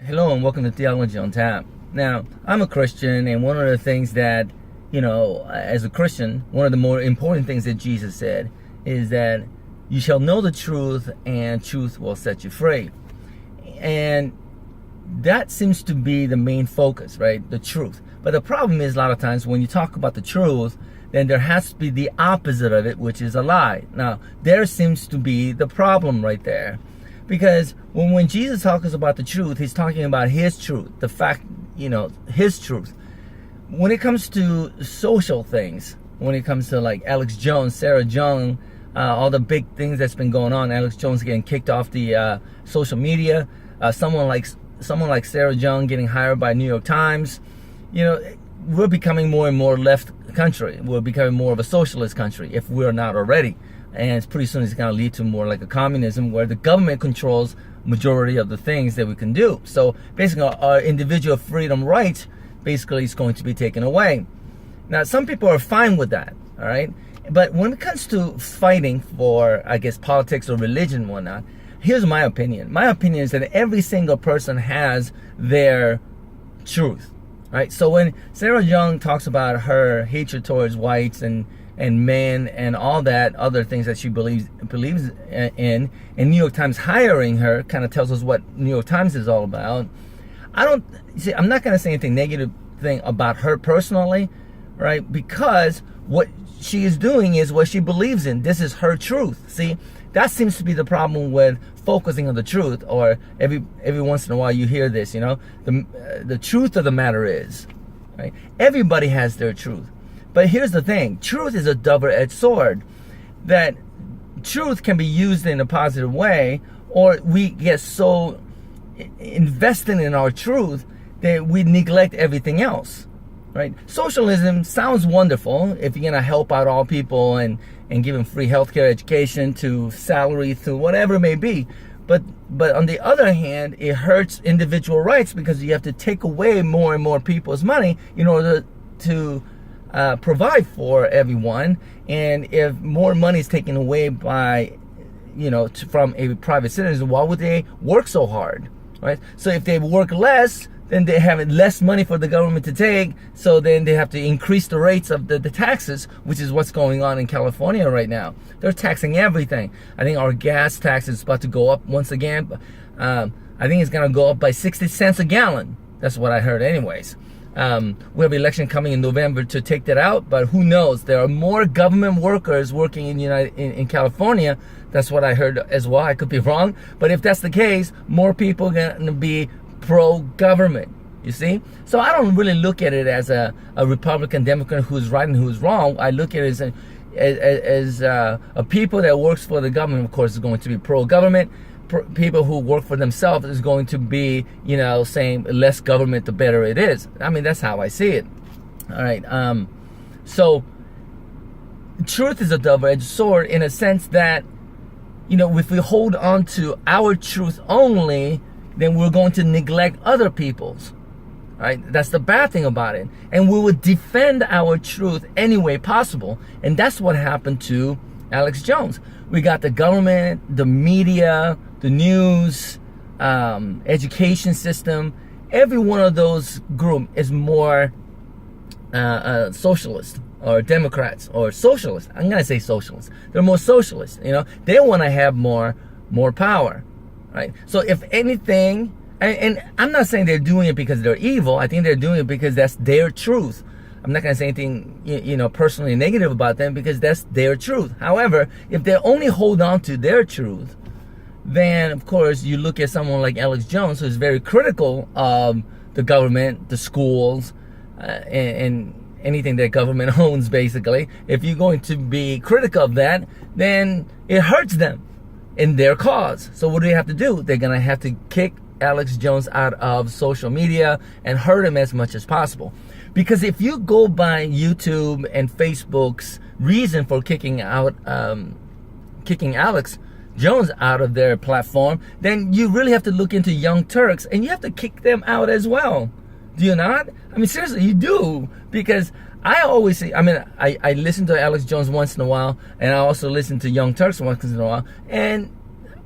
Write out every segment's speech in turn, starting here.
Hello and welcome to Theology on Tap. Now, I'm a Christian, and one of the things that, as a Christian, one of the more important things that Jesus said is that you shall know the truth and truth will set you free. And that seems to be the main focus, right? The truth. But the problem is a lot of times when you talk about the truth, then there has to be the opposite of it, which is a lie. Now, there seems to be the problem right there. Because when Jesus talks about the truth, he's talking about his truth, the fact, his truth. When it comes to social things, when it comes to like Alex Jones, Sarah Young, all the big things that's been going on, Alex Jones getting kicked off the social media, someone like Sarah Young getting hired by New York Times, we're becoming more and more left country. We're becoming more of a socialist country if we're not already. And pretty soon it's going to lead to more like a communism where the government controls majority of the things that we can do. So basically our individual freedom rights basically is going to be taken away. Now some people are fine with that, all right? But when it comes to fighting for, I guess, politics or religion and whatnot, here's my opinion. My opinion is that every single person has their truth, right? So when Sarah Young talks about her hatred towards whites and men and all that other things that she believes in, and New York Times hiring her kind of tells us what New York Times is all about. I'm not going to say anything negative thing about her personally, right? Because what she is doing is what she believes in. This is her truth. See, that seems to be the problem with focusing on the truth, or every once in a while you hear this, the truth of the matter is, right? Everybody has their truth. But here's the thing, truth is a double-edged sword. That truth can be used in a positive way, or we get so invested in our truth that we neglect everything else, right? Socialism sounds wonderful if you're gonna help out all people and give them free healthcare, education, to salary, to whatever it may be. But on the other hand, it hurts individual rights because you have to take away more and more people's money in order to provide for everyone. And if more money is taken away by, from a private citizen, why would they work so hard, right? So if they work less, then they have less money for the government to take. So then they have to increase the rates of the taxes, which is what's going on in California right now. They're taxing everything. I think our gas tax is about to go up once again. I think it's going to go up by 60 cents a gallon. That's what I heard anyways. We have an election coming in November to take that out, but who knows? There are more government workers working in California. That's what I heard as well. I could be wrong, but if that's the case, more people are going to be pro-government. You see? So I don't really look at it as a Republican, Democrat who's right and who's wrong. I look at it as a people that works for the government, of course, is going to be pro-government. People who work for themselves is going to be, saying less government, the better it is. I mean, that's how I see it. All right. So truth is a double-edged sword in a sense that, if we hold on to our truth only, then we're going to neglect other people's. Right? That's the bad thing about it. And we would defend our truth any way possible. And that's what happened to Alex Jones. We got the government, the media, the news, education system. Every one of those groups is more socialist or Democrats or socialist. I'm going to say socialist. They're more socialist. They want to have more power, right? So if anything, and I'm not saying they're doing it because they're evil. I think they're doing it because that's their truth. I'm not going to say anything, personally negative about them because that's their truth. However, if they only hold on to their truth, then of course you look at someone like Alex Jones, who's very critical of the government, the schools, and anything that government owns, basically. If you're going to be critical of that, then it hurts them in their cause. So what do they have to do? They're going to have to kick Alex Jones out of social media and hurt him as much as possible. Because if you go by YouTube and Facebook's reason for kicking Alex Jones out of their platform, then you really have to look into Young Turks and you have to kick them out as well. Do you not? I mean, seriously, you do. Because I always say, I listen to Alex Jones once in a while, and I also listen to Young Turks once in a while, and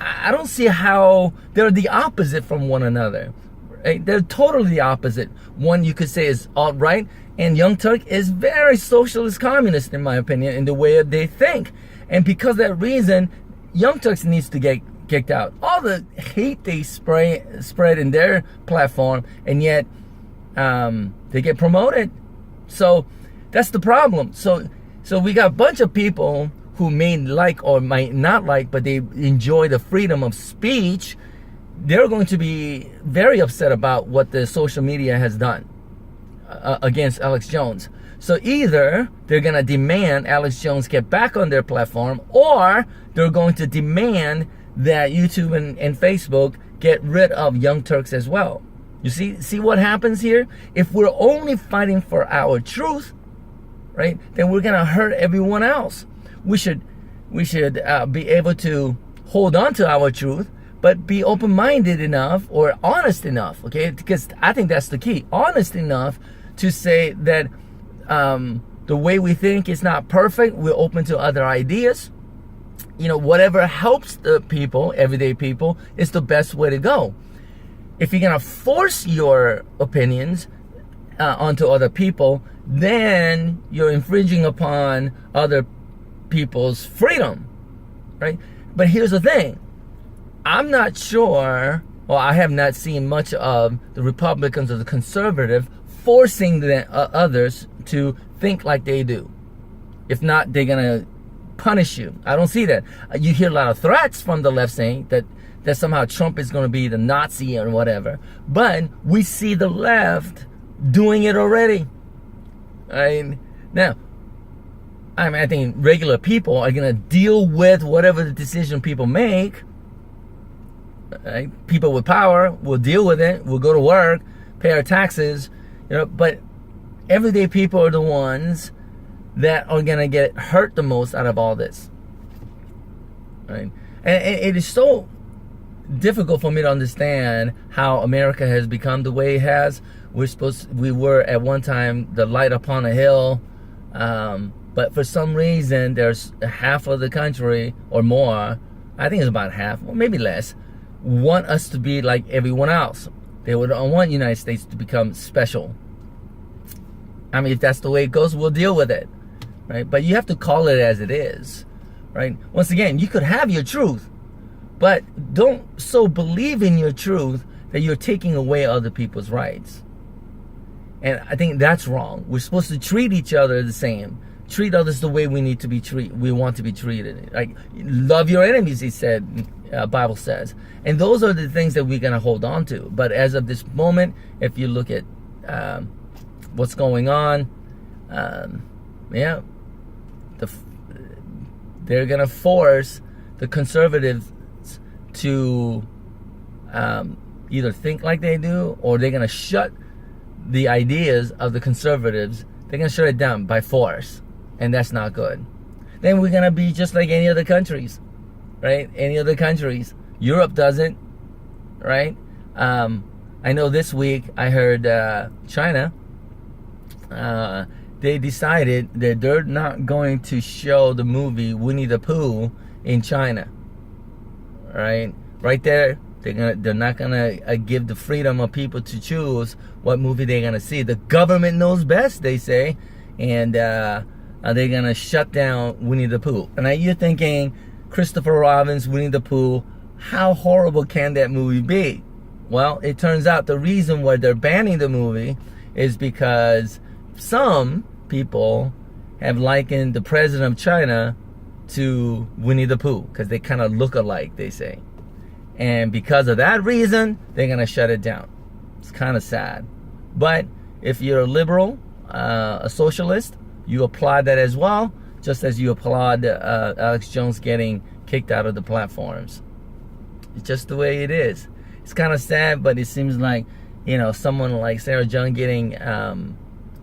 I don't see how they're the opposite from one another. Right? They're totally the opposite. One you could say is alt-right, and Young Turk is very socialist communist, in my opinion, in the way they think. And because of that reason, Young Turks needs to get kicked out. All the hate they spread in their platform, and yet they get promoted. So that's the problem. So we got a bunch of people who may like or might not like, but they enjoy the freedom of speech. They're going to be very upset about what the social media has done against Alex Jones. So either they're going to demand Alex Jones get back on their platform, or they're going to demand that YouTube and Facebook get rid of Young Turks as well. You see what happens here? If we're only fighting for our truth, right, then we're going to hurt everyone else. We should be able to hold on to our truth, but be open-minded enough or honest enough, okay? Because I think that's the key. Honest enough to say that the way we think is not perfect. We're open to other ideas. You know, whatever helps the people, everyday people, is the best way to go. If you're going to force your opinions onto other people, then you're infringing upon other people's freedom, right? But here's the thing. I'm not sure, or I have not seen much of the Republicans or the conservative forcing the others to think like they do. If not, they're going to punish you. I don't see that. You hear a lot of threats from the left saying that somehow Trump is going to be the Nazi or whatever. But we see the left doing it already. Now, I think regular people are going to deal with whatever the decision people make. Right? People with power will deal with it. We'll go to work, pay our taxes, but everyday people are the ones that are going to get hurt the most out of all this. Right? And it is so difficult for me to understand how America has become the way it has. We were at one time the light upon a hill, but for some reason there's half of the country or more, I think it's about half, or maybe less, want us to be like everyone else. They would want the United States to become special. I mean, if that's the way it goes, we'll deal with it, right? But you have to call it as it is, right? Once again, you could have your truth, but don't so believe in your truth that you're taking away other people's rights. And I think that's wrong. We're supposed to treat each other the same. Treat others the way we need to be treated. We want to be treated. Like, love your enemies, he said, Bible says. And those are the things that we're going to hold on to. But as of this moment, if you look at what's going on, they're going to force the conservatives to either think like they do, or they're going to shut the ideas of the conservatives. They're going to shut it down by force. And that's not good. Then we're going to be just like any other countries, right? Any other countries. Europe doesn't, right? I know this week I heard China, they decided that they're not going to show the movie Winnie the Pooh in China, right? Right there, they're not gonna give the freedom of people to choose what movie they're gonna see. The government knows best, they say, and they're gonna shut down Winnie the Pooh. And now you're thinking, Christopher Robin's Winnie the Pooh, how horrible can that movie be? Well, it turns out the reason why they're banning the movie is because some people have likened the president of China to Winnie the Pooh, because they kind of look alike, they say. And because of that reason, they're going to shut it down. It's kind of sad. But if you're a liberal, a socialist, you applaud that as well, just as you applaud Alex Jones getting kicked out of the platforms. It's just the way it is. It's kind of sad, but it seems like, someone like Sarah Jung getting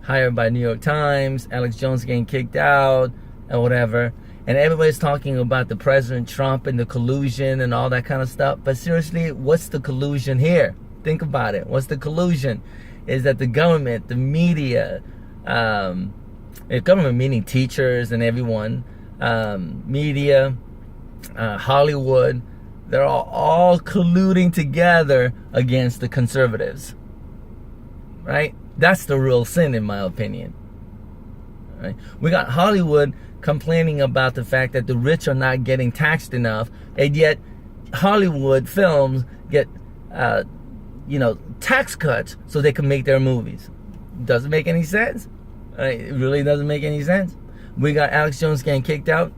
hired by New York Times, Alex Jones getting kicked out, and whatever. And everybody's talking about the President Trump and the collusion and all that kind of stuff. But seriously, what's the collusion here? Think about it. What's the collusion? Is that the government, the media, government meaning teachers and everyone, media, Hollywood, They're all colluding together against the conservatives. Right? That's the real sin, in my opinion. Right? We got Hollywood complaining about the fact that the rich are not getting taxed enough, and yet Hollywood films get tax cuts so they can make their movies. Doesn't make any sense. It really doesn't make any sense. We got Alex Jones getting kicked out.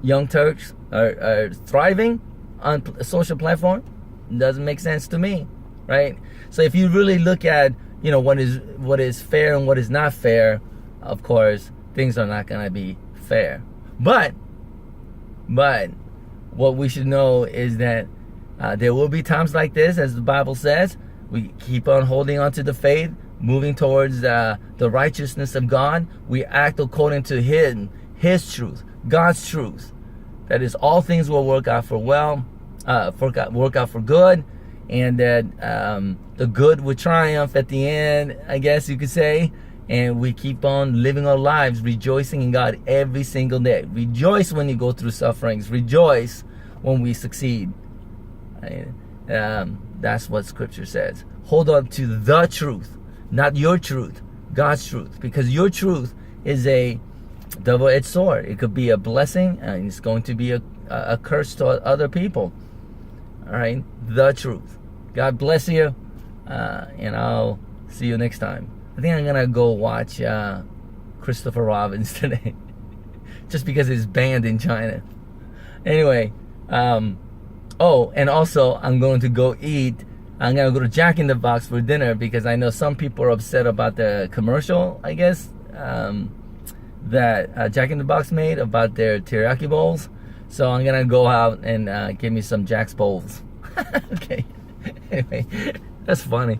Young Turks are thriving on a social platform. Doesn't make sense to me, right? So if you really look at what is fair and what is not fair, of course things are not going to be fair. But what we should know is that there will be times like this, as the Bible says. We keep on holding on to the faith, moving towards the righteousness of God. We act according to His truth, God's truth. That is, all things will work out for well, work out for good, and that the good will triumph at the end, I guess you could say. And we keep on living our lives, rejoicing in God every single day. Rejoice when you go through sufferings. Rejoice when we succeed. That's what Scripture says. Hold on to the truth, not your truth, God's truth. Because your truth is a double-edged sword. It could be a blessing, and it's going to be a curse to other people. All right? The truth. God bless you, and I'll see you next time. I think I'm going to go watch Christopher Robbins today. Just because it's banned in China. Anyway, and also I'm going to go eat. I'm going to go to Jack in the Box for dinner, because I know some people are upset about the commercial, I guess, that Jack in the Box made about their teriyaki bowls. So I'm going to go out and get me some Jack's bowls. Okay. Anyway, that's funny.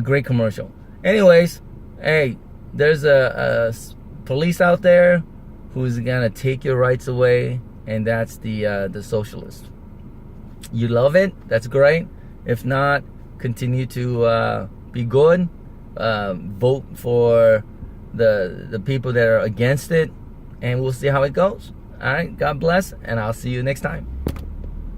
Great commercial. Anyways, hey, there's a police out there who's gonna take your rights away, and that's the socialist. You love it? That's great. If not, continue to be good. Vote for the people that are against it, and we'll see how it goes. All right. God bless, and I'll see you next time.